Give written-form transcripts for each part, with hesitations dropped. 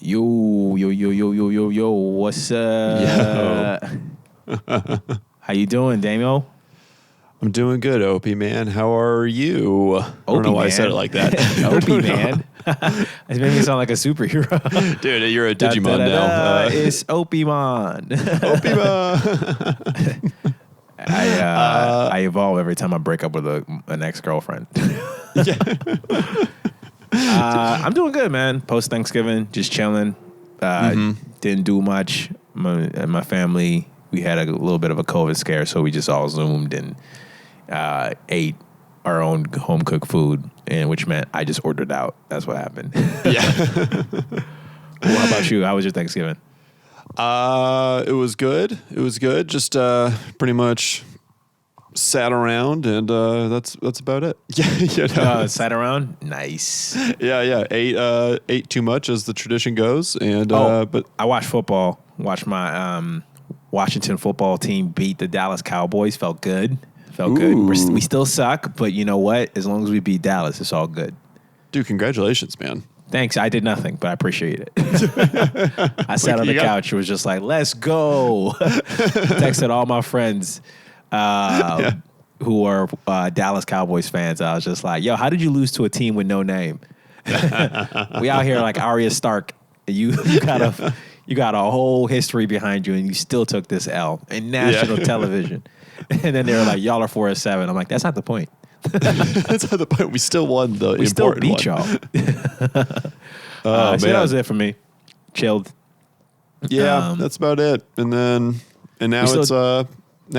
Yo, what's up? How you doing, Damo? I'm doing good, Opie, man. How are you? I don't know why I said it like that. Opie, man. It made me sound like a superhero. Dude, you're a Digimon now. It's Opie-mon. Opie-mon. I evolve every time I break up with an ex-girlfriend. I'm doing good, man. Post-Thanksgiving, just chilling. Didn't do much. My family, we had a little bit of a COVID scare, so we just all Zoomed and ate our own home-cooked food, and which meant I just ordered out. That's what happened. Yeah. Well, how about you? How was your Thanksgiving? It was good. Just pretty much sat around, and that's about it. Yeah. Sat around? Nice. Yeah. Ate too much, as the tradition goes, and but I watched football. Watched my Washington football team beat the Dallas Cowboys. Felt good. We still suck, but you know what? As long as we beat Dallas, it's all good. Dude, congratulations, man. Thanks. I did nothing, but I appreciate it. I sat on the couch and was just like, let's go. Texted all my friends who are Dallas Cowboys fans. I was just like, yo, how did you lose to a team with no name? We out here like Arya Stark. You got a whole history behind you, and you still took this L in national television. And then they were like, y'all are 4-7. I'm like, that's not the point. That's not the point. We still won the We still important beat one. y'all. So that was it for me. Chilled. Yeah, that's about it. And now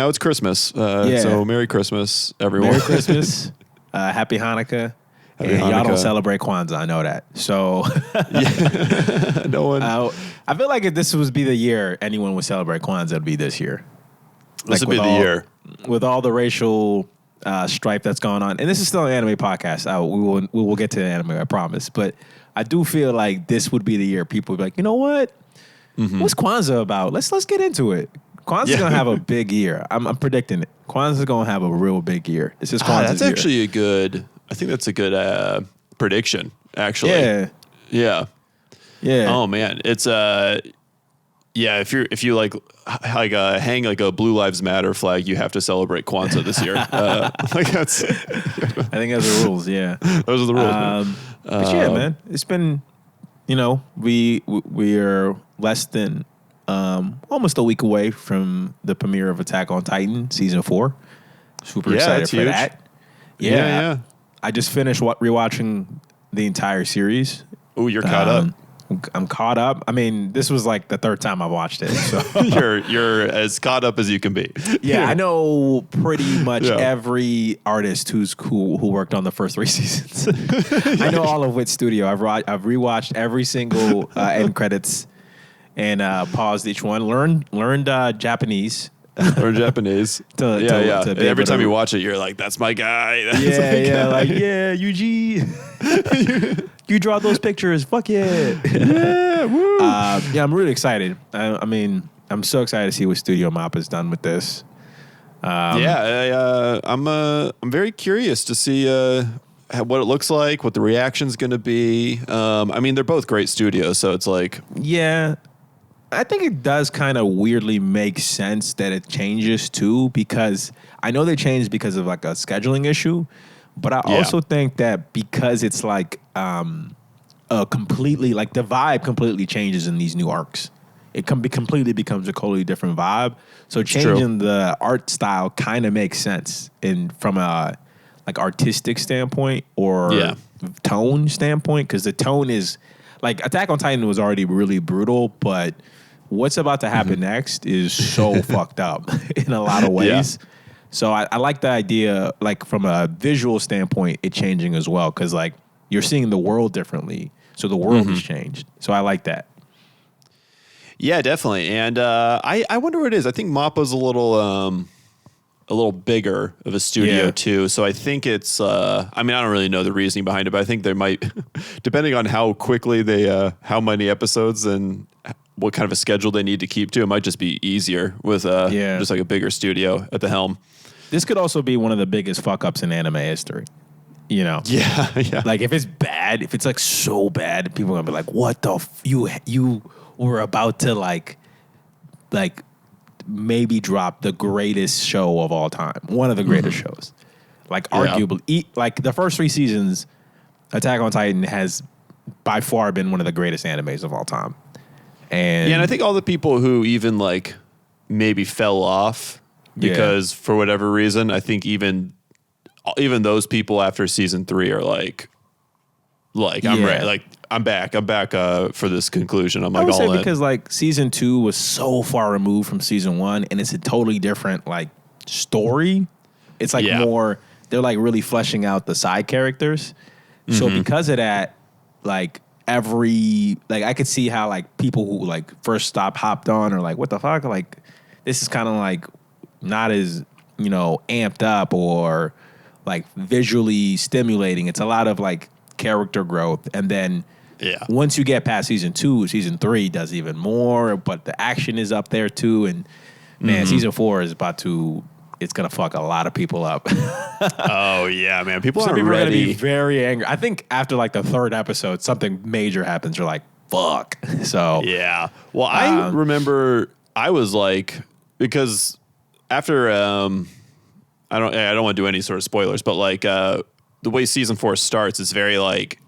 it's Christmas. So Merry Christmas, everyone. Merry Christmas. Happy Hanukkah. Y'all don't celebrate Kwanzaa. I know that. So no one. I feel like if this would be the year anyone would celebrate Kwanzaa, it'd be this year. This would be the year. With all the racial strife that's going on. And this is still an anime podcast. We will get to the anime, I promise. But I do feel like this would be the year people would be like, you know what? What's Kwanzaa about? Let's get into it. Kwanzaa's going to have a big year. I'm predicting it. Kwanzaa's going to have a real big year. It's just Kwanzaa's that's actually I think that's a good prediction, actually. Yeah. Oh, man. It's if you like hang like a Blue Lives Matter flag, you have to celebrate Kwanzaa this year. I think that's the rules. Yeah, those are the rules. But yeah, man, it's been, we are less than almost a week away from the premiere of Attack on Titan season 4. Super excited for that. Yeah. I just finished rewatching the entire series. Oh, you're caught up. I'm caught up. I mean, this was like the third time I watched it. So you're as caught up as you can be. Yeah, I know pretty much every artist who worked on the first 3 seasons. I know all of Wit Studio. I've rewatched every single end credits and paused each one. Learned Japanese. Or Japanese. To every time you watch it, you're like, "That's my guy." That's Yuji. You draw those pictures. Fuck yeah. Yeah. Woo. I'm really excited. I mean, I'm so excited to see what Studio Map has done with this. I'm very curious to see what it looks like, what the reaction's going to be. I mean, they're both great studios, so it's like, yeah. I think it does kind of weirdly make sense that it changes too, because I know they changed because of like a scheduling issue, but I also think that because it's like completely, like the vibe completely changes in these new arcs. It completely becomes a totally different vibe. So changing the art style kind of makes sense from a like artistic standpoint or tone standpoint, because the tone is like Attack on Titan was already really brutal, but what's about to happen next is so fucked up in a lot of ways. Yeah. So I like the idea, like from a visual standpoint, it changing as well, because like you're seeing the world differently. So the world has changed. So I like that. Yeah, definitely. And I wonder what it is. I think Mappa's a little bigger of a studio too. So I think it's, I don't really know the reasoning behind it, but I think there might, depending on how quickly how many episodes and what kind of a schedule they need to keep to, it might just be easier with just like a bigger studio at the helm. This could also be one of the biggest fuck ups in anime history. You know? Yeah, yeah. Like if it's bad, if it's like so bad, people are gonna be like, "What the you were about to like maybe drop the greatest show of all time, one of the greatest shows, like arguably, like the first 3 seasons, Attack on Titan has by far been one of the greatest animes of all time." And I think all the people who even like maybe fell off because for whatever reason, I think even those people after season 3 are like I'm ready, like I'm back for this conclusion. I'm like, I would say because like season 2 was so far removed from season 1, and it's a totally different like story. It's like more, they're like really fleshing out the side characters. So because of that, like I could see how like people who like first hopped on are like, what the fuck? Like this is kind of like not as, amped up or like visually stimulating. It's a lot of like character growth. And then once you get past season 2, season 3 does even more, but the action is up there too. And man, season 4 is it's gonna fuck a lot of people up. Oh yeah, man. People are ready. Gonna be very angry. I think after like the 3rd episode, something major happens. You're like, fuck. So yeah. Well, I remember I was like, because after I don't want to do any sort of spoilers, but like the way season 4 starts is very like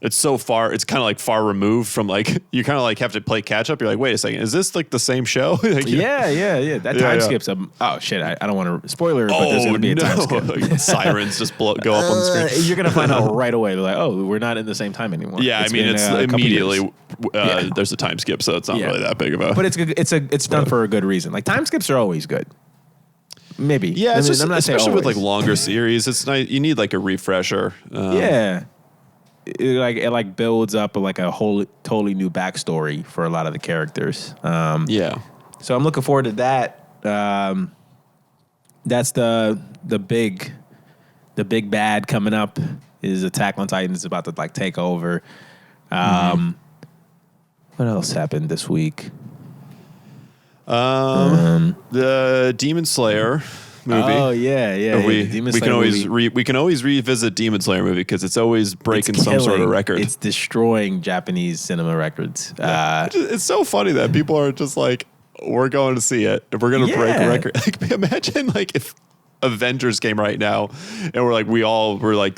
it's so far, it's kind of like far removed from like, you kind of like have to play catch up. You're like, wait a second, is this like the same show? Like, yeah. That time skips. Oh shit, I don't want to spoiler, but there's going to be a time skip. Sirens just go up on the screen. You're going to find out right away. They're like, oh, we're not in the same time anymore. Yeah, I mean, it's immediately, there's a time skip, so it's not really that big of a... But it's done for a good reason. Like time skips are always good. Maybe. Yeah, it's I'm not especially with like longer series, it's nice. You need like a refresher. It like builds up like a whole totally new backstory for a lot of the characters. So I'm looking forward to that. That's the big bad coming up is Attack on Titan is about to like take over. What else happened this week? The Demon Slayer movie. Oh yeah. We can always revisit Demon Slayer movie because it's always breaking some sort of record. It's destroying Japanese cinema records. It's so funny that people are just like, we're going to see it. If we're going to break a record, like imagine like if Avengers came right now and we're like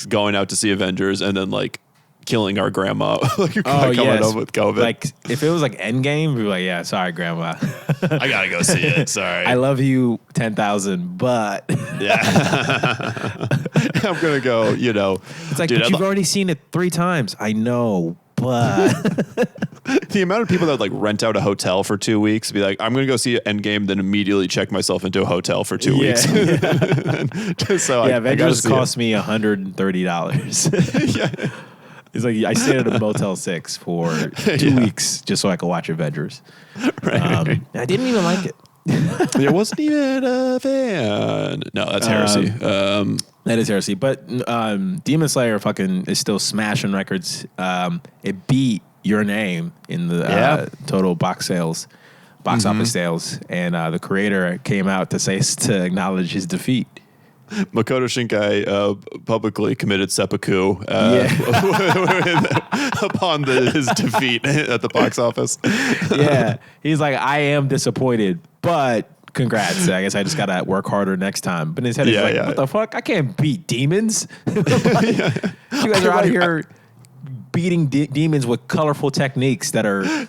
going out to see Avengers and then like killing our grandma, like coming up with COVID. Like if it was like Endgame, we'd be like, yeah, sorry, grandma. I gotta go see it. Sorry. I love you 10,000, but I'm gonna go. It's like, dude, but you've already seen it 3 times. I know, but the amount of people that like rent out a hotel for 2 weeks, be like, I'm gonna go see Endgame, then immediately check myself into a hotel for 2 weeks. Just so Avengers cost me $130. Yeah. It's like I stayed at a Motel 6 for 2 weeks just so I could watch Avengers. Right. I didn't even like it. There wasn't even a fan. No, that's heresy. That is heresy. But Demon Slayer fucking is still smashing records. It beat Your Name in the total box office sales. And the creator came out to acknowledge his defeat. Makoto Shinkai publicly committed seppuku upon his defeat at the box office. Yeah. He's like, I am disappointed, but congrats. I guess I just got to work harder next time. But in his head, he's like, what the fuck? I can't beat demons. You guys are out here beating demons with colorful techniques that are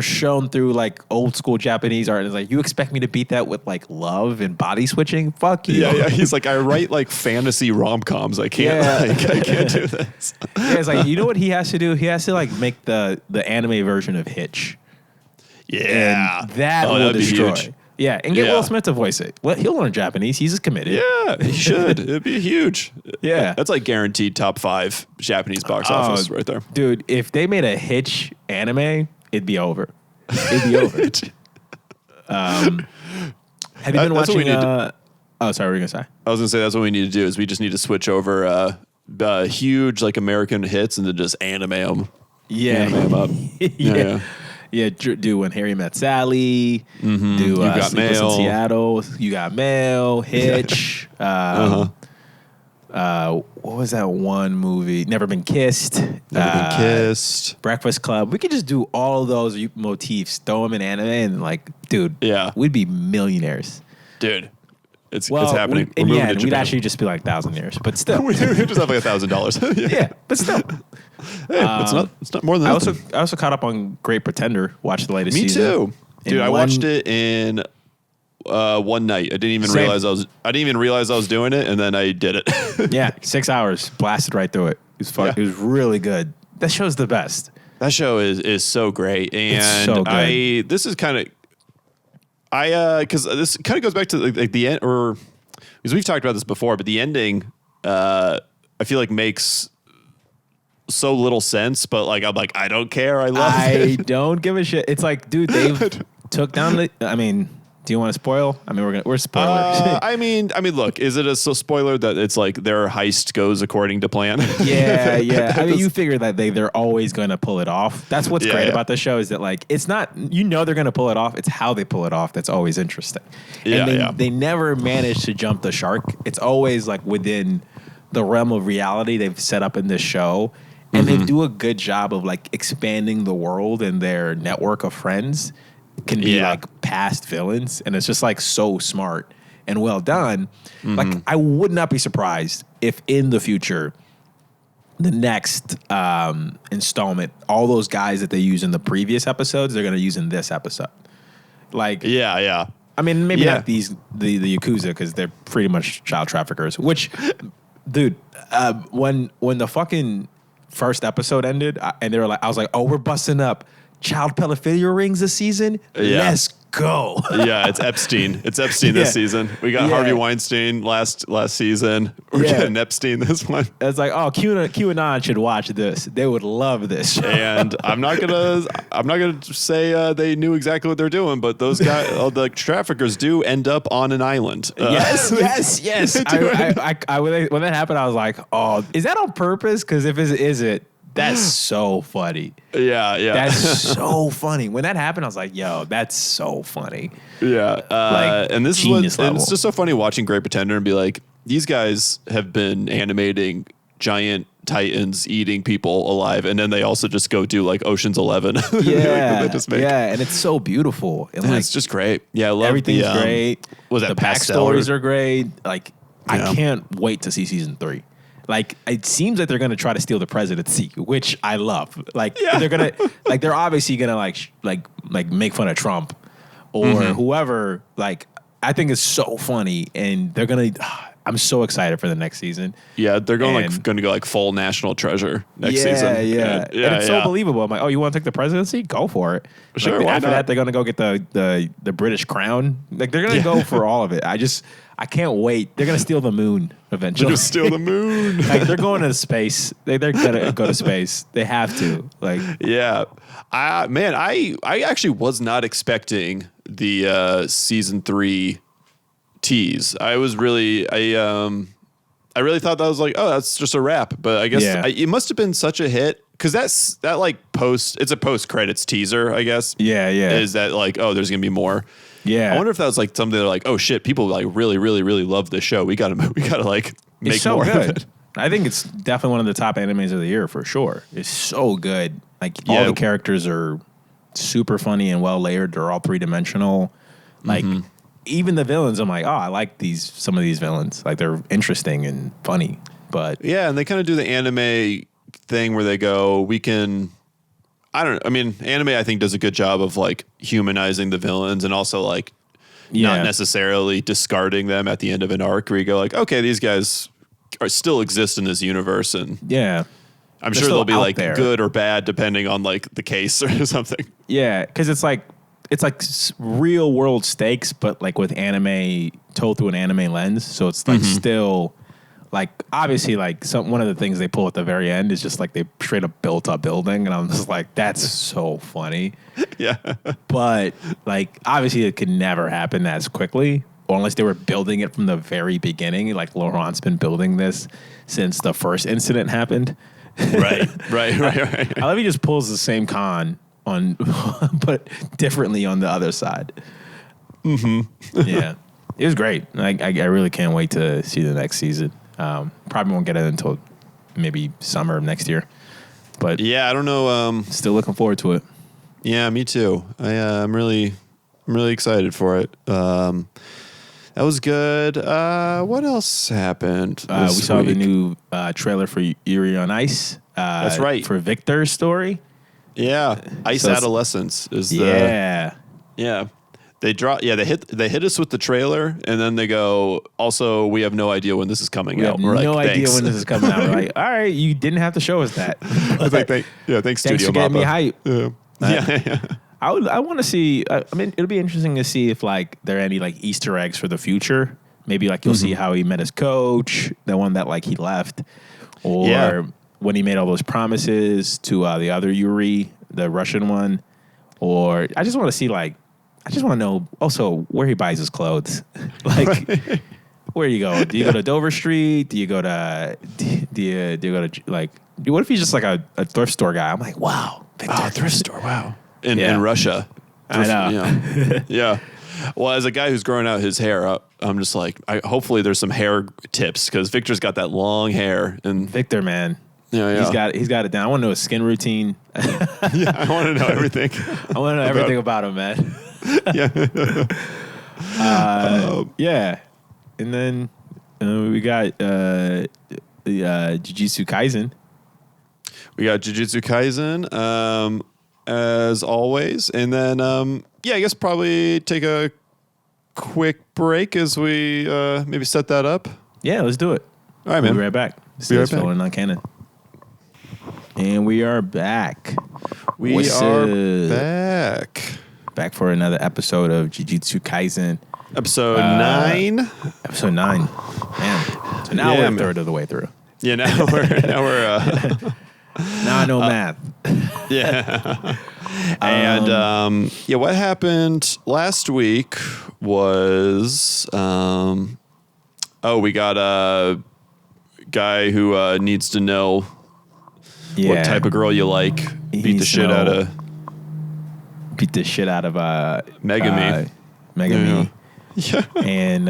shown through like old school Japanese art. And it's like, you expect me to beat that with like love and body switching? Fuck you. Yeah. He's like, I write like fantasy rom-coms. I can't I can't do this. Yeah, it's like, you know what he has to do? He has to like make the anime version of Hitch. Yeah. And that will destroy. Yeah, and get Will Smith to voice it. Well, he'll learn Japanese. He's committed. Yeah, he should. It'd be huge. Yeah. That's like guaranteed top 5 Japanese box office right there. Dude, if they made a Hitch anime, it'd be over. It'd be over. Have you been watching? Sorry, what were you gonna say? I was gonna say that's what we need to do. Is we just need to switch over huge like American hits and then just anime them. Yeah, anime them up. Yeah. Do When Harry Met Sally. Mm-hmm. Do You Got Sleepless Mail in Seattle. You Got Mail. Hitch. What was that one movie? Never Been Kissed. Never Been Kissed. Breakfast Club. We could just do all of those motifs, throw them in anime, and like, dude, yeah, we'd be millionaires. It's happening. We'd actually just be like thousandaires, but still, we just have like $1,000. Yeah, but still, it's not more than that. I also caught up on Great Pretender. Watched the latest Me season. too, dude. I watched it in one night. I didn't even realize I was doing it, and then I did it. Yeah, 6 hours, blasted right through it. It was fun. Yeah. It was really good. That show's the best. That show is so great, and it's so good. This is kind of because this kind of goes back to like the end, or because we've talked about this before, but the ending I feel like makes so little sense, but like I'm like I don't care. I don't give a shit. It's like, dude, they've took down the. I mean, do you want to spoil? I mean, we're spoilers. I mean, look, is it a spoiler that it's like their heist goes according to plan? Yeah. I mean, you figure that they're always going to pull it off. That's what's great about the show is that like it's not they're going to pull it off. It's how they pull it off that's always interesting. And they never manage to jump the shark. It's always like within the realm of reality they've set up in this show, and they do a good job of like expanding the world and their network of friends. Can be like past villains, and it's just like so smart and well done. Like I would not be surprised if in the future, the next installment, all those guys that they use in the previous episodes, they're going to use in this episode. Like, yeah. I mean, maybe not the Yakuza because they're pretty much child traffickers. Which, dude, when the fucking first episode ended, and they were like, I was like, oh, we're busting up child pedophilia rings this season. Let's go. Yeah, it's Epstein. It's Epstein this season. We got Harvey Weinstein last season. We're getting Epstein this one. It's like, oh, QAnon should watch this. They would love this show. And I'm not gonna say they knew exactly what they're doing, but those guys, the traffickers, do end up on an island. Yes. When that happened, I was like, oh, is that on purpose? Because if it is it. That's so funny. Yeah. That's so funny. When that happened, I was like, yo, that's so funny. Yeah. And this is and it's just so funny watching Great Pretender and be like, these guys have been animating giant titans eating people alive, and then they also just go do like Ocean's 11. Yeah. And it's so beautiful. And like, it's just great. Yeah, I love everything's great. Was that the backstories are great. Like, I can't wait to see season 3. Like, it seems like they're going to try to steal the presidency, which I love. Like, they're going to, like, they're obviously going to, like make fun of Trump or whoever. Like, I think it's so funny. And they're going to, I'm so excited for the next season. Yeah, they're going to go like full national treasure next season. Yeah. And it's so believable. I'm like, oh, you want to take the presidency? Go for it. Sure. Like, after that, they're going to go get the British crown. Like, they're going to go for all of it. I can't wait. They're going to steal the moon eventually. They're going to steal the moon. Like, they're going to space. They're going to go to space. They have to. Like, yeah. I actually was not expecting the season 3 tease. I really thought that was like, oh, that's just a wrap. But I guess it must have been such a hit because it's a post credits teaser, I guess. Yeah. Is that like, oh, there's going to be more. Yeah. I wonder if that was like something they're like, oh shit, people like really, really, really love this show. We gotta like make it's so more good. of it. I think it's definitely one of the top animes of the year for sure. It's so good. Like all the characters are super funny and well layered. They're all 3-dimensional. Like even the villains, I'm like, oh, I like some of these villains. Like they're interesting and funny. But yeah, and they kind of do the anime thing where they go, anime I think does a good job of like humanizing the villains and also like not necessarily discarding them at the end of an arc where you go like, okay, these guys still exist in this universe and I'm sure they'll be like good or bad depending on like the case or something. Yeah, because it's like real world stakes, but like with anime told through an anime lens. So it's like still like obviously like one of the things they pull at the very end is just like they straight up built a building, and I'm just like, that's so funny. Yeah, but like obviously it could never happen as quickly, or unless they were building it from the very beginning. Like Laurent's been building this since the first incident happened. Right. I love he just pulls the same con on, but differently on the other side. Yeah, it was great. I really can't wait to see the next season. Probably won't get it until maybe summer of next year. But yeah, I don't know. Still looking forward to it. Yeah, me too. I'm really excited for it. That was good. What else happened? We saw the new trailer for Yuri on Ice. That's right. For Victor's story. Yeah, Ice Adolescence is yeah. Yeah. They hit us with the trailer, and then they go, also, we have no idea when this is coming out. We're no idea when this is coming out. We're like, all right, you didn't have to show us that. Thanks, Studio for getting me hype. Yeah. I want to see. I mean, it'll be interesting to see if like there are any like Easter eggs for the future. Maybe like you'll see how he met his coach, the one that like he left, or when he made all those promises to the other Yuri, the Russian one, or I just want to see like. I just want to know also where he buys his clothes. Like, where you go? Do you go to Dover Street? Do you go to like? What if he's just like a thrift store guy? I'm like, wow, thrift store, wow. In Russia, I know. Yeah. Well, as a guy who's growing out his hair, I'm just like, hopefully there's some hair tips because Victor's got that long hair. And Victor, man. Yeah. He's got it down. I want to know his skin routine. Yeah, I want to know everything. I want to know everything about him, man. Yeah. Yeah. And then we got Jujutsu Kaisen. We got Jujutsu Kaisen, as always. And then, I guess probably take a quick break as we maybe set that up. Yeah, let's do it. All right, man. We'll be right back. This is Phil and Non-Canon. And we are back. We are back. Back for another episode of Jujutsu Kaisen. Episode 9. Episode 9. Man. So now we're a third of the way through. Yeah, now we're now I know math. Yeah. And what happened last week was we got a guy who needs to know what type of girl you like. Beat the shit out of Megami. Megami. Yeah. And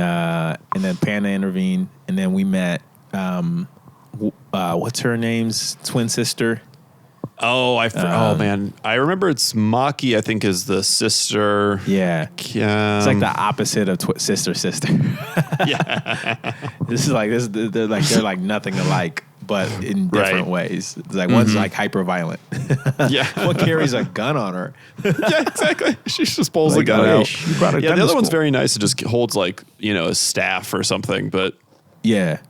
then Panda intervened, and then we met what's her name's twin sister? Oh, man, I remember it's Maki. I think is the sister. Yeah, it's like the opposite of sister. Yeah, this is like they're like nothing alike, but in different ways. It's like one's like hyper violent. Yeah, one carries a gun on her. Yeah, exactly. She just pulls the gun out. She brought a gun the other to one's school. very nice. It just holds like a staff or something. But yeah.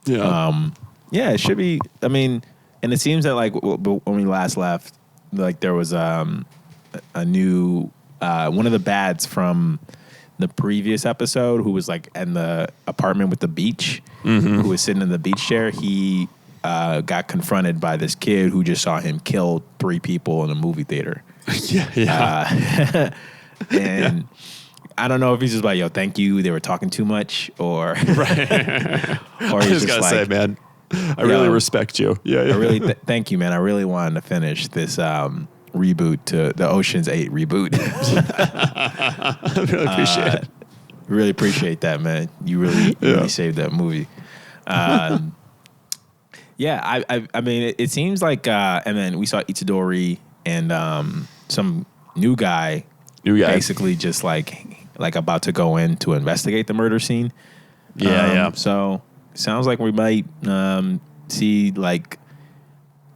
It should be. I mean, and it seems that like when we last left, like there was a new one of the bads from the previous episode who was like in the apartment with the beach, who was sitting in the beach chair. He got confronted by this kid who just saw him kill 3 people in a movie theater. Yeah. And I don't know if he's just like, yo, thank you. They were talking too much, or right. Or he's just gotta like, say, man, I really respect you. Yeah. I really thank you, man. I really wanted to finish this reboot to the Ocean's 8 reboot. I really appreciate it. Really appreciate that, man. You really saved that movie. I mean, it seems like, and then we saw Itadori and some new guy, basically just like about to go in to investigate the murder scene. So sounds like we might see like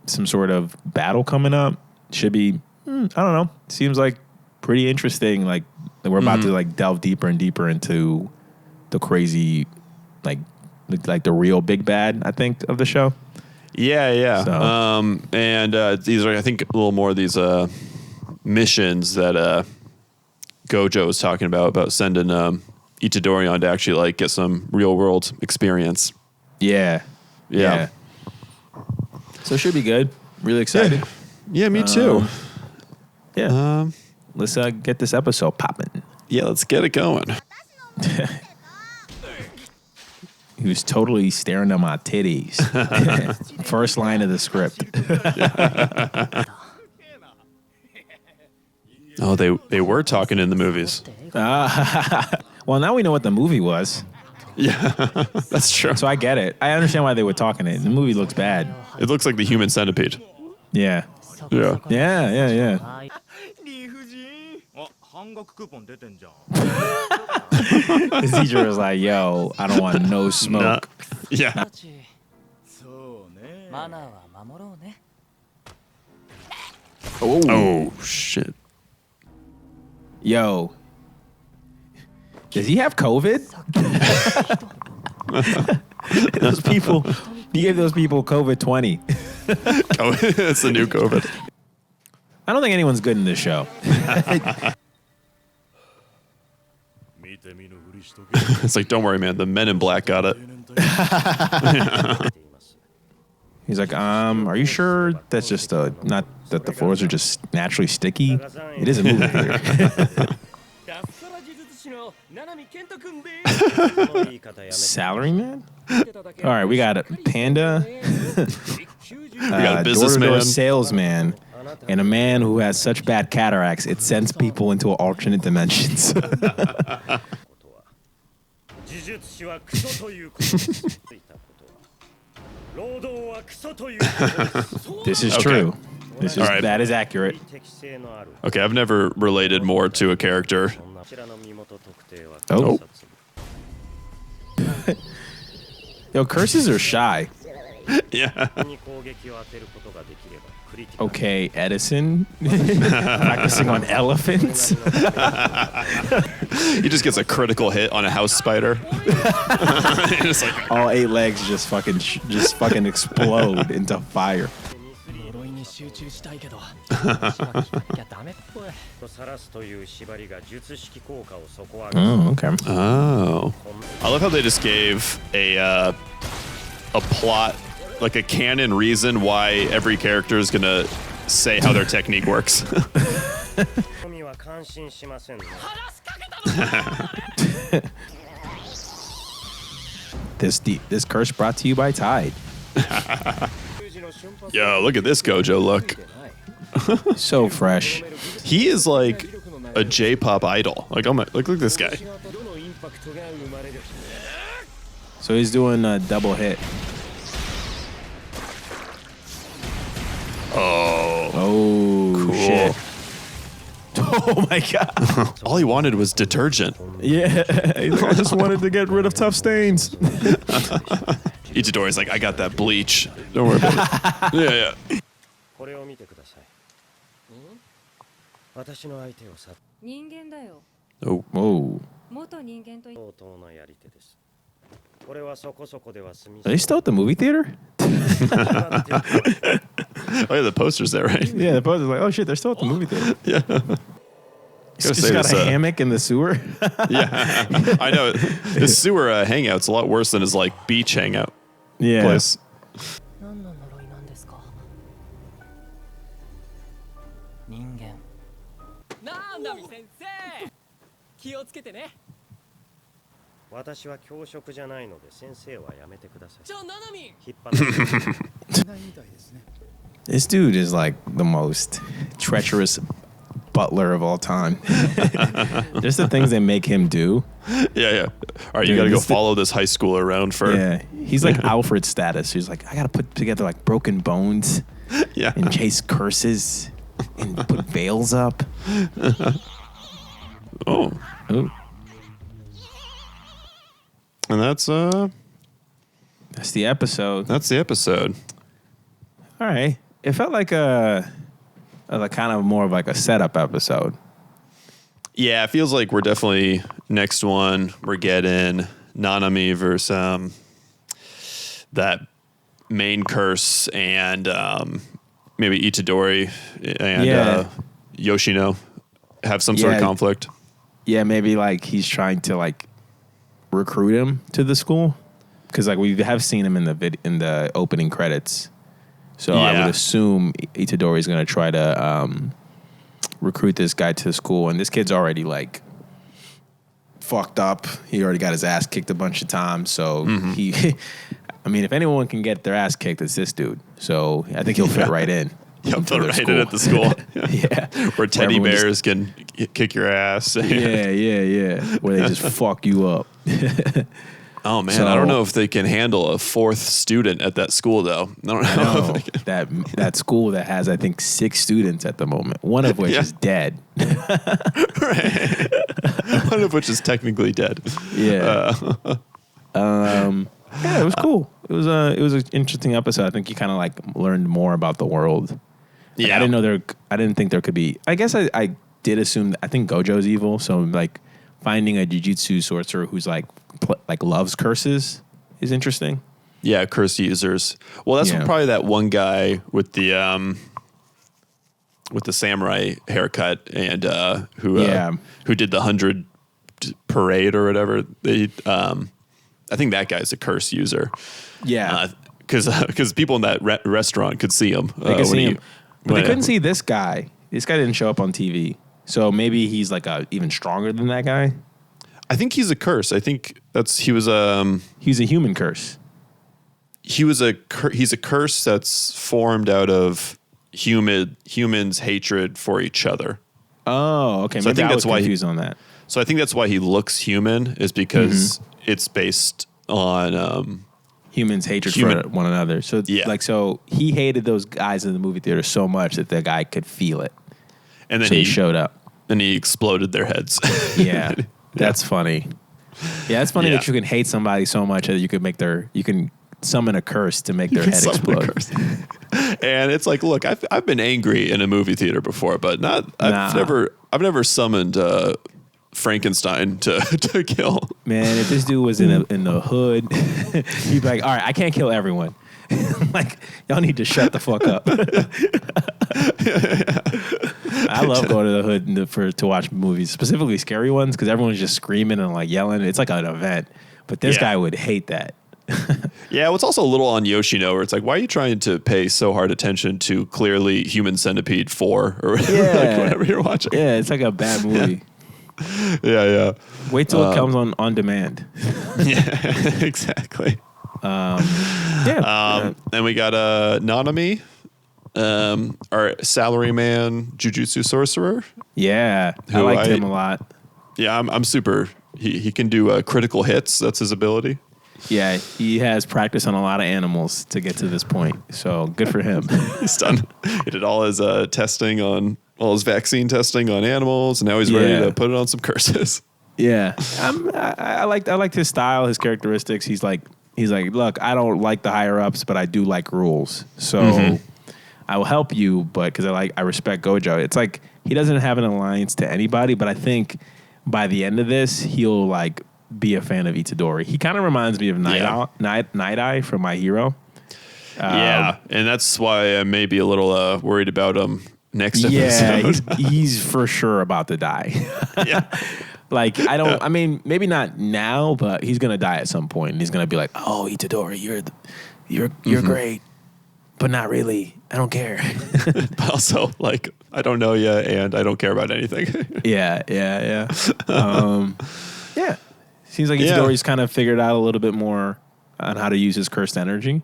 some sort of battle coming up. Should be, I don't know. Seems like pretty interesting. Like we're about to like delve deeper and deeper into the crazy, like the real big bad, I think, of the show. Yeah. So. And these are, I think, a little more of these missions that Gojo was talking about sending Itadori on to actually like get some real world experience. Yeah. So it should be good. Really excited. Yeah, me too. Let's get this episode popping. Yeah, let's get it going. He was totally staring at my titties. First line of the script. Oh, they were talking in the movies. Well, now we know what the movie was. Yeah, that's true. So I get it. I understand why they were talking it. The movie looks bad. It looks like the Human Centipede. Yeah. Yeah. Yeah. His teacher was like, yo, I don't want no smoke. Yeah. Oh, shit. Yo. Does he have COVID? Those people, he gave those people COVID 20. Oh, it's the new COVID. I don't think anyone's good in this show. It's like, don't worry, man. The Men in Black got it. He's like, are you sure that's just not that the floors are just naturally sticky? It is a movie theater. Salaryman? All right, we got a panda, We got a businessman. door-to-door salesman, and a man who has such bad cataracts it sends people into alternate dimensions. This is true. This is All right. That is accurate. Okay, I've never related more to a character. Oh. Yo, curses are shy. Yeah. Okay, Edison. Practicing on elephants. He just gets a critical hit on a house spider. It's like, All 8 legs just fucking explode into fire. Oh, okay. oh. I love how they just gave a plot, like a canon reason why every character is gonna say how their technique works. This curse brought to you by Tide. Yo, look at this Gojo look. So fresh. He is like a J-pop idol. Like, oh my, look at this guy. So he's doing a double hit. Oh, Cool. shit. Oh my god. All he wanted was detergent. Yeah. I just wanted to get rid of tough stains. Itadori's like, I got that bleach. Don't worry about it. Yeah. Oh. Whoa. Are they still at the movie theater? Oh yeah, the poster's there, right? Yeah, the poster's like, oh shit, they're still at the movie theater. Yeah. Just got a hammock in the sewer. Yeah, I know. His sewer hangout's a lot worse than his like beach hangout place. This dude is like the most treacherous butler of all time. Just the things they make him do. Yeah. All right, you got to go follow this high schooler around for. Yeah, he's like Alfred status. He's like, I got to put together like broken bones. Yeah. And chase curses and put veils up. Oh. Ooh. And that's the episode. That's the episode. All right. It felt like a kind of more of like a setup episode. Yeah, it feels like we're definitely next one. We're getting Nanami versus that main curse and maybe Itadori and Yoshino have some sort of conflict. Yeah, maybe like he's trying to like recruit him to the school because like we have seen him in the opening credits. So I would assume Itadori is going to try to recruit this guy to the school, and this kid's already like fucked up. He already got his ass kicked a bunch of times. So he, I mean, if anyone can get their ass kicked, it's this dude. So I think he'll fit right in. He'll fit right in at the school. Yeah, where teddy bears can kick your ass. Yeah. Where they just fuck you up. Oh man, So, I don't know if they can handle a fourth student at that school though. I don't know. If they can. that school that has, I think, 6 students at the moment, one of which is dead. Right. One of which is technically dead. Yeah. Yeah, it was cool. It was an interesting episode. I think you kind of like learned more about the world. Like, Yeah. I didn't think there could be. I guess I did assume that, I think Gojo's evil, so like finding a jujutsu sorcerer who's like loves curses is interesting. Yeah, curse users. Well, that's probably that one guy with the samurai haircut and who did the 100 parade or whatever. I think that guy's a curse user. Yeah, because people in that restaurant could see him. They could see him, but they couldn't see this guy. This guy didn't show up on TV, so maybe he's like even stronger than that guy. I think he's a curse. I think he's a human curse. He's a curse that's formed out of humans' hatred for each other. Oh, okay. So maybe I think that's why confused on that. So I think that's why he looks human, is because it's based on humans' hatred for one another. So so he hated those guys in the movie theater so much that the guy could feel it, and then he showed up and he exploded their heads. Yeah. That's funny. Yeah, it's funny that you can hate somebody so much that you can summon a curse to make their head explode. And it's like, look, I've been angry in a movie theater before, but I've never summoned Frankenstein to kill. Man, if this dude was in the hood, he'd be like, all right, I can't kill everyone. Like, y'all need to shut the fuck up. I love going to the hood to watch movies, specifically scary ones, because everyone's just screaming and like yelling. It's like an event. But this guy would hate that. Yeah, well, it's also a little on Yoshino, where it's like, why are you trying to pay so hard attention to clearly Human Centipede 4 or like whatever you're watching? Yeah, it's like a bad movie. Yeah. Wait till it comes on demand. Yeah, exactly. And we got Nanami, our salaryman jujutsu sorcerer. Yeah, I liked him a lot. Yeah, I'm super. He can do critical hits. That's his ability. Yeah, he has practice on a lot of animals to get to this point. So good for him. He's done. He did all his testing on all his vaccine testing on animals, and now he's ready to put it on some curses. Yeah, I liked his style, his characteristics. He's like, look, I don't like the higher ups, but I do like rules. So I will help you, but because I respect Gojo. It's like he doesn't have an alliance to anybody, but I think by the end of this, he'll like be a fan of Itadori. He kind of reminds me of Night Eye from My Hero. Yeah, and that's why I may be a little worried about him next episode. Yeah, he's for sure about to die. Yeah. Like, I mean, maybe not now, but he's going to die at some point. And he's going to be like, oh, Itadori, you're great, but not really. I don't care. But also, like, I don't know you, and I don't care about anything. Yeah. Seems like Itadori's kind of figured out a little bit more on how to use his cursed energy.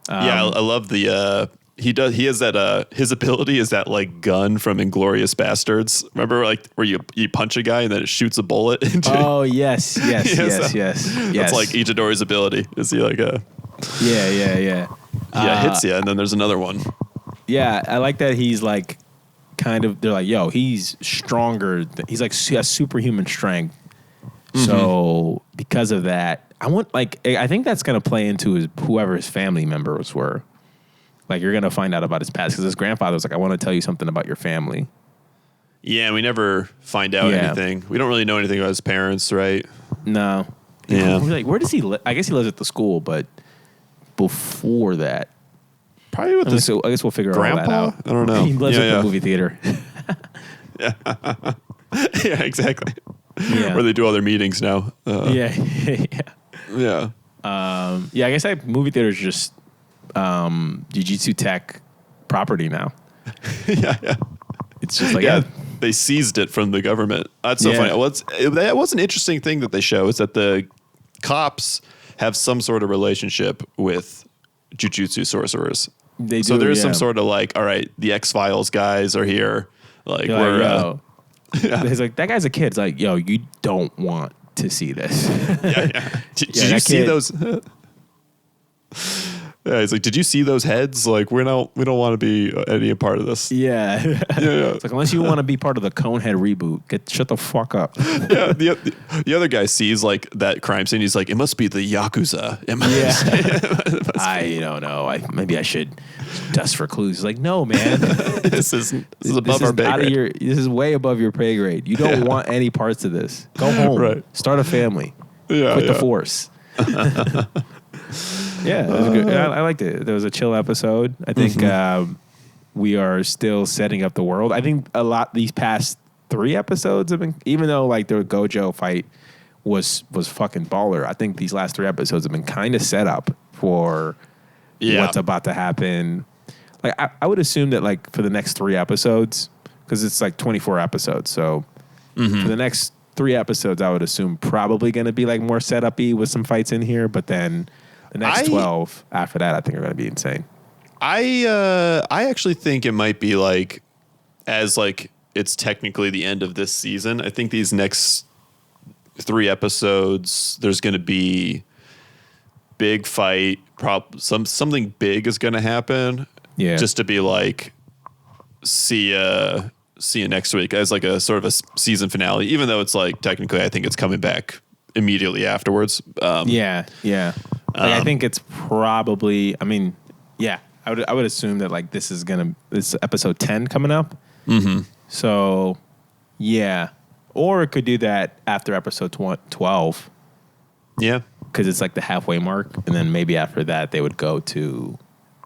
I love the... He has that his ability is that like gun from Inglourious Bastards. Remember, like, where you punch a guy and then it shoots a bullet into yes. That's like Itadori's ability. Is he like a hits you, and then there's another one. Yeah, I like that he's like kind of, they're like, yo, he's stronger. He's like, he has superhuman strength. So because of that, I think that's gonna play into whoever his family members were. Like, you're going to find out about his past, because his grandfather was like, I want to tell you something about your family. Yeah, we never find out anything. We don't really know anything about his parents, right? No. Yeah. We're like, where does he live? I guess he lives at the school, but before that. Probably with his I guess we'll figure all that out. I don't know. He lives at the movie theater. Yeah, exactly. Yeah. Where they do all their meetings now. Yeah. I guess movie theaters just Jiu-Jitsu Tech property now. Yeah. It's just like, they seized it from the government. That's so funny. That was an interesting thing that they show, is that the cops have some sort of relationship with Jiu-Jitsu sorcerers. They do, so there's some sort of like, all right, the X-Files guys are here. Like, we're... He's like, that guy's a kid. It's like, yo, you don't want to see this. Yeah. Did you see those? Yeah, he's like, did you see those heads? Like, we don't want to be any part of this. Yeah. It's like, unless you want to be part of the Conehead reboot, shut the fuck up. Yeah. The other guy sees like that crime scene. He's like, it must be the Yakuza. I don't know. Maybe I should dust for clues. He's like, no, man. this is above our pay grade. This is way above your pay grade. You don't want any parts of this. Go home. Right. Start a family. Quit the force. Yeah, it was good. I liked it. There was a chill episode. I think we are still setting up the world. I think these past 3 episodes have been, even though like the Gojo fight was fucking baller, I think these last 3 episodes have been kind of set up for what's about to happen. Like I would assume that like for the next 3 episodes, because it's like 24 episodes, so for the next 3 episodes, I would assume probably going to be like more setup-y with some fights in here, but then the next 12 after that, I think are going to be insane. I actually think it might be like, as like it's technically the end of this season. I think these next 3 episodes, there's going to be big fight. Something big is going to happen. Yeah, just to be like, see you next week as like a sort of a season finale. Even though it's like technically, I think it's coming back immediately afterwards. Yeah. I think it's probably. I mean, yeah. I would assume that like this is episode 10 coming up. Mm-hmm. So, yeah, or it could do that after episode 12. Yeah, because it's like the halfway mark, and then maybe after that they would go to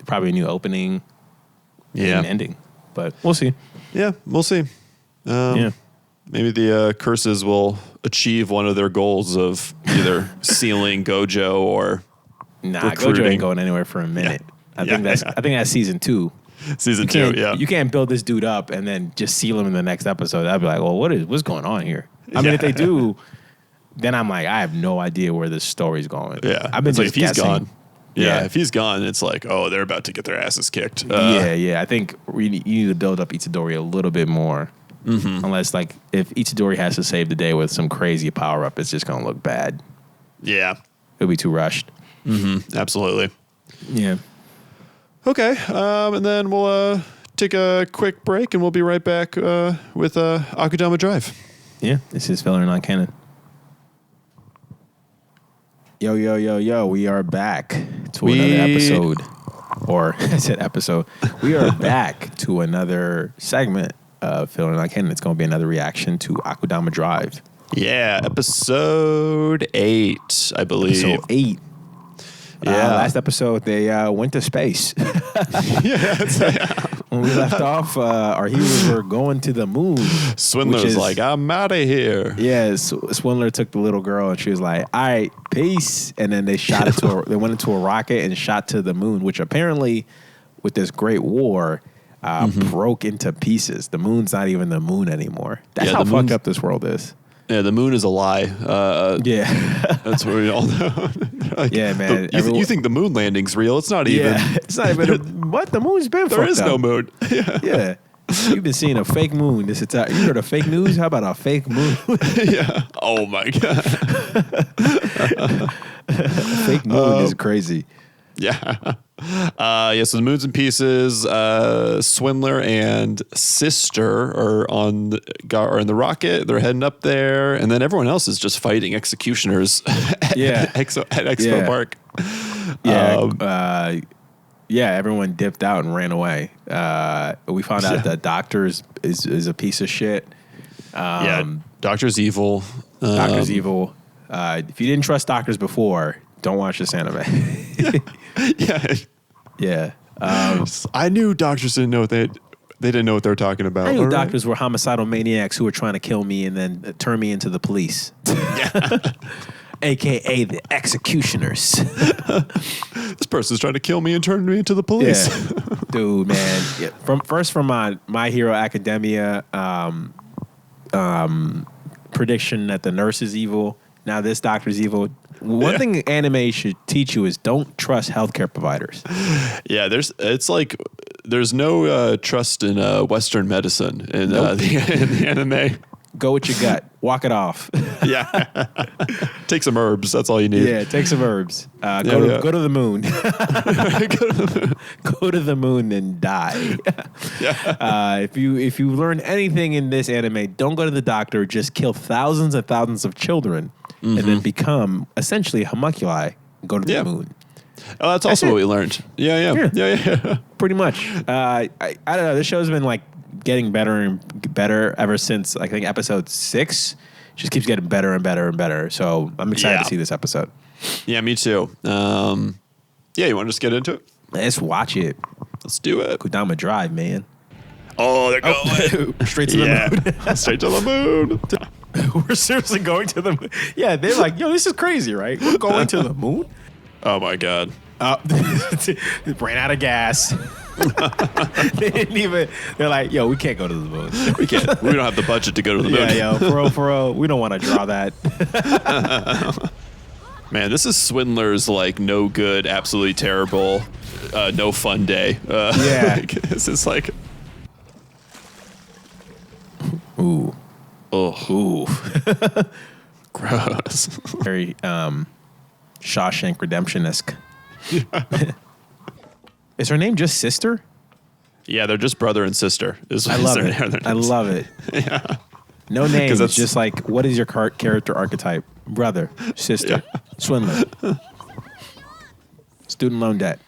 probably a new opening. And ending, but we'll see. Yeah, we'll see. Maybe the curses will achieve one of their goals of either sealing Gojo or recruiting. Gojo ain't going anywhere for a minute. Yeah. I think that's season 2. Season 2, yeah. You can't build this dude up and then just seal him in the next episode. I'd be like, well, what's going on here? I mean, if they do, then I'm like, I have no idea where this story's going. Yeah, I've been just like if he's guessing. gone. Yeah, if he's gone, it's like, oh, they're about to get their asses kicked. I think you need to build up Itadori a little bit more. Mm-hmm. Unless, like, if Itadori has to save the day with some crazy power-up, it's just going to look bad. Yeah. It'll be too rushed. Mm-hmm. Absolutely. Yeah. Okay, and then we'll take a quick break, and we'll be right back with Akudama Drive. Yeah, this is Filler Non-Canon. Yo, we are back to another episode. Or, I said episode. We are back to another segment of Filler Non-Canon. It's going to be another reaction to Akudama Drive. Yeah, episode 8, I believe. Episode 8. Yeah, last episode they went to space. When we left off, our heroes were going to the moon. Swindler's like, I'm out of here. Yeah, Swindler took the little girl and she was like, all right, peace. And then they they went into a rocket and shot to the moon, which apparently, with this great war, broke into pieces. The moon's not even the moon anymore. That's how fucked up this world is. Yeah, the moon is a lie. That's what we all know. Like, yeah, man. You think the moon landing's real? It's not even. Yeah, it's not even. What? The moon's been there is up. No moon. Yeah. You've been seeing a fake moon this entire. You heard of fake news? How about a fake moon? Yeah. Oh my god. Fake moon is crazy. Yeah. So the moon's in pieces. Swindler and Sister are in the rocket. They're heading up there, and then everyone else is just fighting executioners at Expo Park. Everyone dipped out and ran away. We found out that Doctor is a piece of shit. Doctor's evil. Doctor's evil. If you didn't trust doctors before, don't watch this anime. Yeah. I knew doctors didn't know they didn't know what they were talking about. I knew doctors were homicidal maniacs who were trying to kill me and then turn me into the police. AKA the executioners. This person's trying to kill me and turn me into the police. Yeah. Dude, man. Yeah. From my Hero Academia prediction that the nurse is evil. Now this doctor's evil. One thing anime should teach you is don't trust healthcare providers. Yeah, there's no trust in Western medicine in the anime. Go with your gut. Walk it off. Yeah. Take some herbs. That's all you need. Yeah, take some herbs. Go to the moon. Go to the moon and die. If you learn anything in this anime, don't go to the doctor. Just kill thousands and thousands of children, and then become essentially homunculi. And go to the moon. Oh, that's also what we learned. Yeah. Pretty much. I don't know. This show's been like getting better and better ever since I think episode 6. Just keeps getting better and better and better. So I'm excited to see this episode. Yeah, me too. You want to just get into it? Let's watch it. Let's do it. Kodama Drive, man. Oh, they're going straight to the moon. Straight to the moon. We're seriously going to the moon. Yeah, they're like, yo, this is crazy, right? We're going to the moon? Oh my God. Ran out of gas. They didn't even. They're like, yo, we can't go to the moon. We can't. We don't have the budget to go to the moon. Yeah, yo, for real, we don't want to draw that. Man, this is Swindler's like no good, absolutely terrible, no fun day. This is like. Ooh. Oh. Ooh. Gross. Very Shawshank Redemption-esque. Is her name just Sister? Yeah, they're just brother and sister. I love it. I love it. Yeah. No names. It's just like, what is your character archetype? Brother, sister, swindler, student loan debt.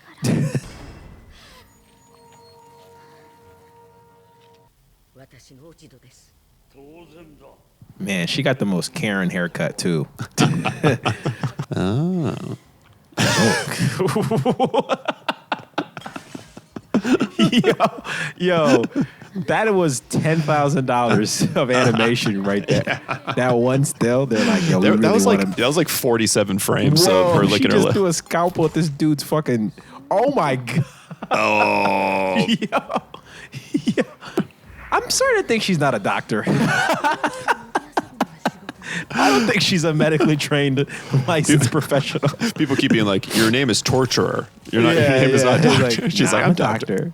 Man, she got the most Karen haircut too. Oh. Yo, that was $10,000 of animation right there. Yeah. That one still, they're like, yo, we really that was like 47 frames of her licking her lip. She just threw a scalpel at this dude's fucking. Oh my God. Oh. Yo. I'm starting to think she's not a doctor. I don't think she's a medically trained licensed professional. People keep being like, your name is torturer. Your name is not doctor. Like, she's like, I'm doctor.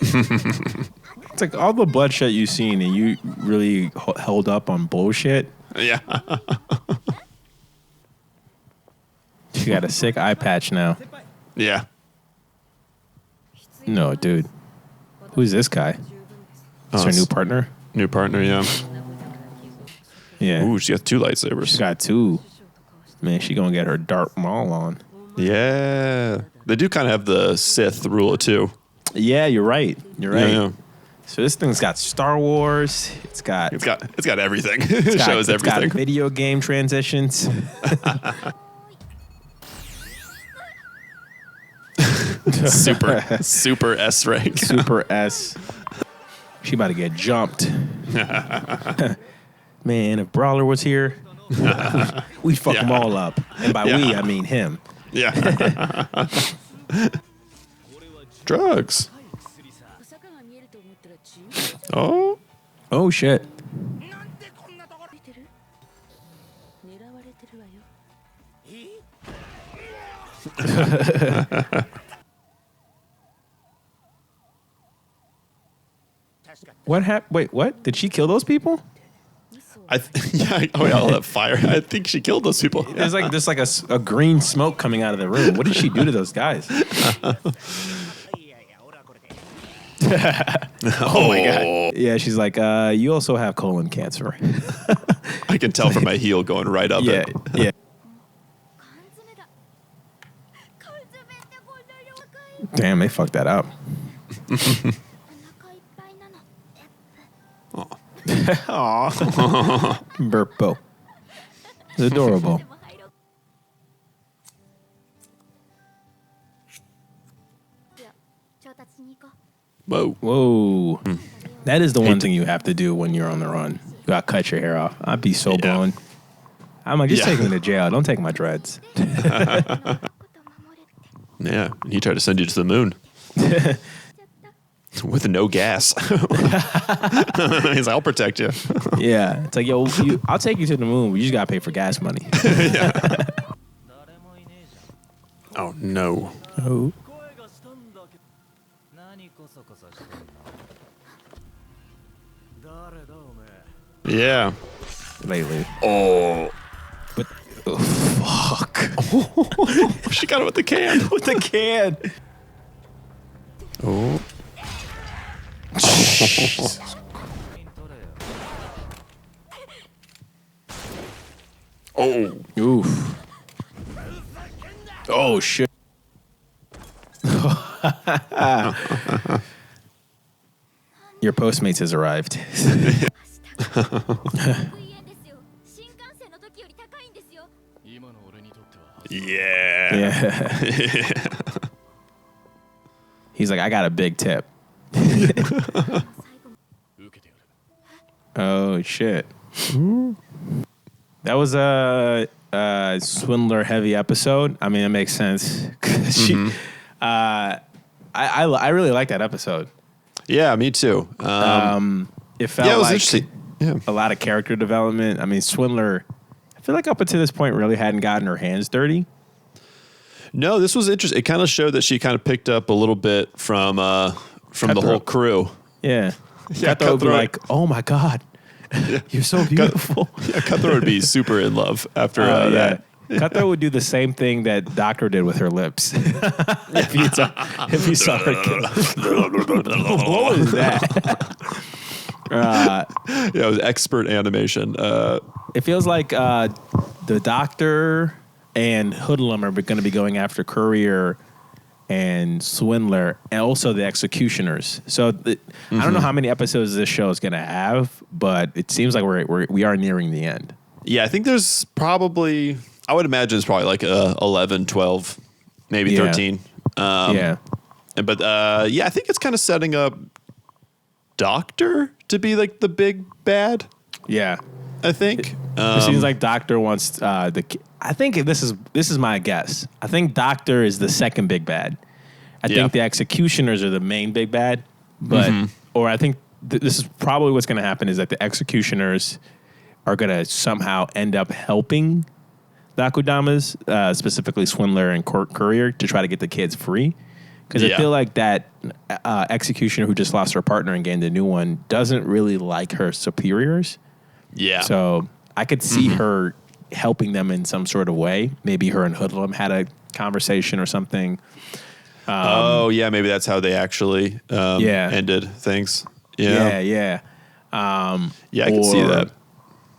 It's like all the bloodshed you've seen and you really held up on bullshit. Yeah. She got a sick eye patch now. Yeah. No, dude. Who's this guy? Is her new partner? New partner, yeah. Yeah. Ooh, she got 2 lightsabers. She got 2. Man, she gonna get her Darth Maul on. Yeah. They do kind of have the Sith rule too. Yeah, you're right. You're right. Yeah. So this thing's got Star Wars. It's got everything. It shows everything. It's got video game transitions. super S rank. Super S. She about to get jumped. Man, if Brawler was here, we'd fuck them all up. And by we, I mean him. Yeah. Drugs. Oh. Oh, shit. What happened? Wait, what? Did she kill those people? All that fire. I think she killed those people. There's like just like a green smoke coming out of the room. What did she do to those guys? Oh my God. Yeah, she's like, you also have colon cancer. I can tell from my heel going right up it. Yeah. Damn, they fucked that up. Aww. Burpo. It's adorable. Whoa. That is the one thing you have to do when you're on the run. You gotta cut your hair off. I'd be so blown. I'm like, just take me to jail. Don't take my dreads. Yeah, he tried to send you to the moon. With no gas. He's like, I'll protect you. Yeah. It's like, yo, I'll take you to the moon, but you just gotta pay for gas money. Oh, no. Oh. Yeah. lately. Oh. But fuck. She got it with the can. With the can. Oh. Oh. Oof. Oh shit. Your Postmates has arrived. Yeah. Yeah. He's like, I got a big tip. Oh shit. That was a swindler heavy episode. I mean, it makes sense. I really like that episode. Yeah, me too. It felt it was like interesting. Yeah. a lot of character development. I mean, Swindler, I feel like up until this point really hadn't gotten her hands dirty. No, this was interesting. It kind of showed that she kind of picked up a little bit from the whole crew. Yeah. Yeah, Cutthroat would be Cutthroat. like, oh my God, you're so beautiful. Yeah, Cutthroat would be super in love after that. Cutthroat would do the same thing that Doctor did with her lips. if you saw her kiss. What was that? Yeah, it was expert animation. It feels like the Doctor and Hoodlum are going to be going after Courier and Swindler, and also the Executioners. So I don't know how many episodes this show is going to have, but it seems like we are nearing the end. Yeah, I think there's probably, I would imagine it's probably like 11, 12, maybe 13. Yeah. But yeah, I think it's kind of setting up Doctor to be like the big bad, Yeah. I think. It seems like Doctor wants I think this is my guess. I think Doctor is the second big bad. I think the Executioners are the main big bad, but or I think this is probably what's going to happen is that the Executioners are going to somehow end up helping the Akudamas, specifically Swindler and Courier, to try to get the kids free. Because I feel like that Executioner who just lost her partner and gained a new one doesn't really like her superiors. Yeah. So I could see her helping them in some sort of way. Maybe her and Hoodlum had a conversation or something. Yeah, maybe that's how they actually ended things. Yeah. Yeah. Yeah, I can see that.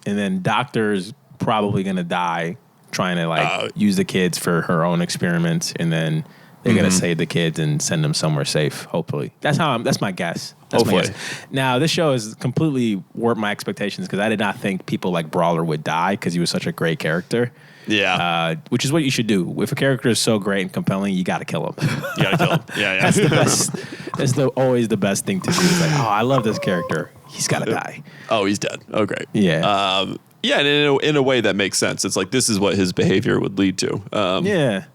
And then Doctor's probably going to die trying to use the kids for her own experiments, and then they're going to save the kids and send them somewhere safe, hopefully. That's my guess. Hopefully. Now, this show has completely warped my expectations because I did not think people like Brawler would die because he was such a great character. Yeah. Which is what you should do. If a character is so great and compelling, you got to kill him. You gotta kill him. Yeah. That's the best. That's always the best thing to do. It's like, oh, I love this character. He's got to die. Oh, he's dead. Oh, great. Yeah. Yeah, and in a way that makes sense. It's like this is what his behavior would lead to. Yeah.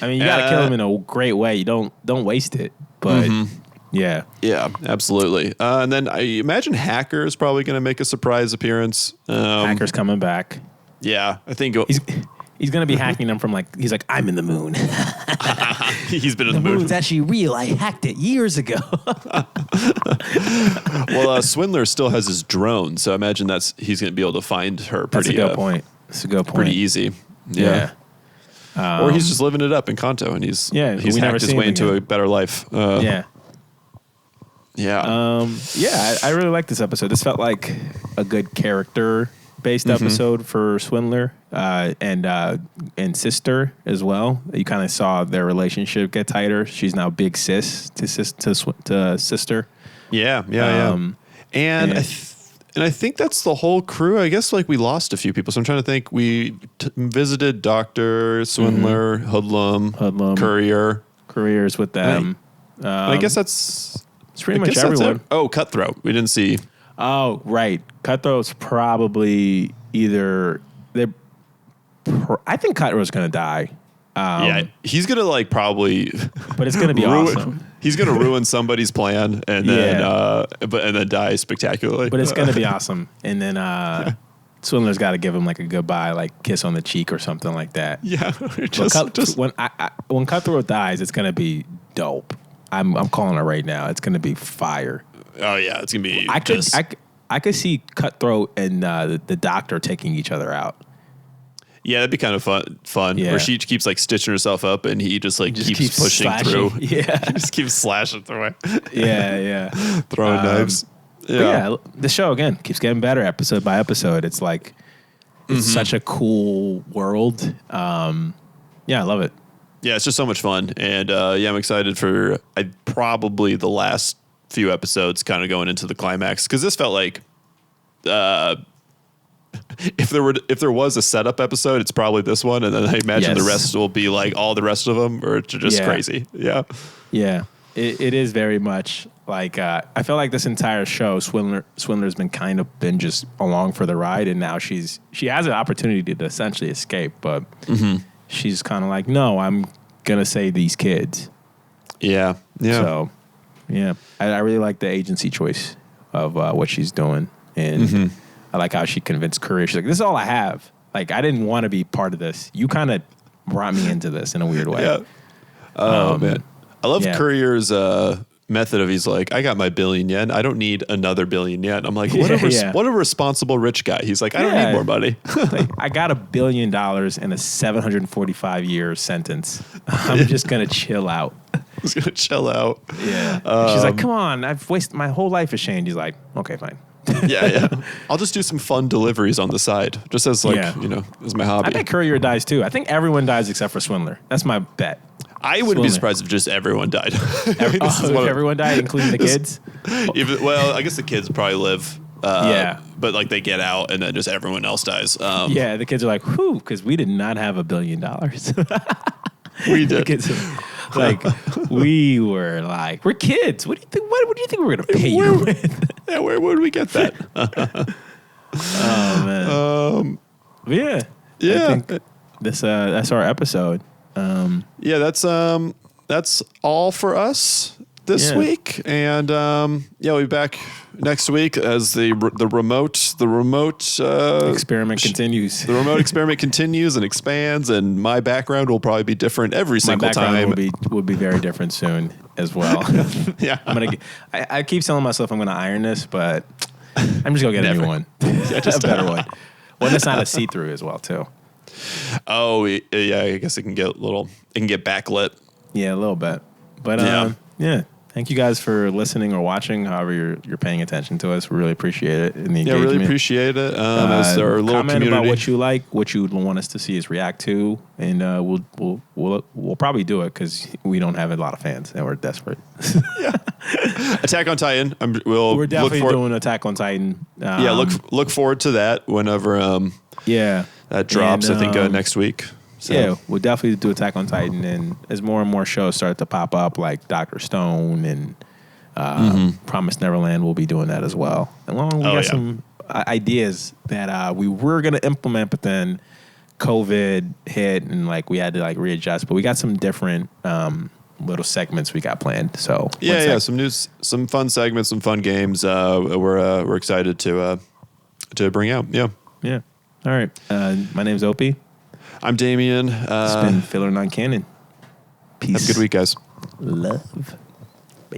I mean, you got to kill him in a great way. You don't waste it. But yeah. Yeah, absolutely. And then I imagine Hacker is probably going to make a surprise appearance. Hacker's coming back. Yeah, I think He's going to be hacking them from he's like, I'm in the moon. he's been in the The moon. moon's actually real. I hacked it years ago. Well, Swindler still has his drone, so I imagine he's going to be able to find her That's pretty a good point. That's a good point. pretty easy. Yeah. Or he's just living it up in Kanto, and he's hacked his way into a better life. Yeah. Yeah. I really like this episode. This felt like a good character-based episode for Swindler and Sister as well. You kind of saw their relationship get tighter. She's now big sis to Sister. Yeah. And I think that's the whole crew. I guess we lost a few people. So I'm trying to think. We visited Doctor, Swindler, Hoodlum, Courier. Courier's with them. I guess that's it's pretty much everyone. Oh, Cutthroat. We didn't see. Oh, right. Cutthroat's probably either I think Cutthroat's going to die. Yeah, he's gonna probably, but it's gonna be awesome. He's gonna ruin somebody's plan and then, and then die spectacularly. But it's gonna be awesome. And then Swindler's got to give him a goodbye, kiss on the cheek or something like that. Yeah, When Cutthroat dies, it's gonna be dope. I'm calling it right now. It's gonna be fire. Oh yeah, it's gonna be. I could see Cutthroat and the Doctor taking each other out. Yeah, that'd be kind of fun. Yeah. Where she keeps like stitching herself up, and he just keeps pushing slashing. through. Yeah, he just keeps slashing through it. yeah. Throwing knives. Yeah, the show again keeps getting better episode by episode. It's like it's such a cool world. Yeah, I love it. Yeah, it's just so much fun, and I'm excited for probably the last few episodes, kind of going into the climax, because this felt like. If there was a setup episode, it's probably this one, and then I imagine the rest will be like all the rest of them, or just crazy. Yeah, it is very much like I feel like this entire show, Swindler's been just along for the ride, and now she has an opportunity to essentially escape, but she's kind of like, no, I'm gonna save these kids. Yeah. So I really like the agency choice of what she's doing, and. I like how she convinced Courier. She's like, this is all I have. Like, I didn't want to be part of this. You kind of brought me into this in a weird way. Yeah. Oh, man. I love Courier's method of, he's like, I got my billion yen. I don't need another billion yen. I'm like, what a responsible rich guy. He's like, I don't need more money. Like, I got $1 billion in a 745-year sentence. I'm just going to chill out. I was going to chill out. Yeah. She's like, come on. I've wasted my whole life is shamed. He's like, okay, fine. Yeah. I'll just do some fun deliveries on the side, just as as my hobby. I bet Courier dies too. I think everyone dies except for Swindler. That's my bet. I wouldn't be surprised if just everyone died. Everyone died, including the kids? I guess the kids probably live. But like they get out and then just everyone else dies. The kids are like, whew, because we did not have $1 billion. We did. We were like, we're kids. What do you think? What do you think we're gonna pay you with? Yeah, where would we get that? Oh man. I think that's our episode. That's all for us this week, and we'll be back next week as the remote experiment continues. The remote experiment continues and expands, and my background will probably be different every single time. Will be very different soon as well. Yeah, I keep telling myself I'm gonna iron this, but I'm just gonna get a new one, just a better one that's not a see-through as well too. Oh yeah, I guess it can get backlit. Yeah, a little bit, but Thank you guys for listening or watching, however you're paying attention to us. We really appreciate it. And the engagement. Really appreciate it. As our little comment community. About what you like, what you want us to see us react to, and we'll probably do it because we don't have a lot of fans and we're desperate. Attack on Titan. We're definitely doing Attack on Titan. Look forward to that whenever that drops. I think next week. So. Yeah, we'll definitely do Attack on Titan, and as more and more shows start to pop up, like Dr. Stone and Promised Neverland, we'll be doing that as well. And we got some ideas that we were going to implement, but then COVID hit, and we had to readjust. But we got some different little segments we got planned. So some fun segments, some fun games. We're excited to bring out. Yeah. All right. My name's Opie. I'm Damien. It's been Filler Non-Canon. Peace. Have a good week, guys. Love. Bye.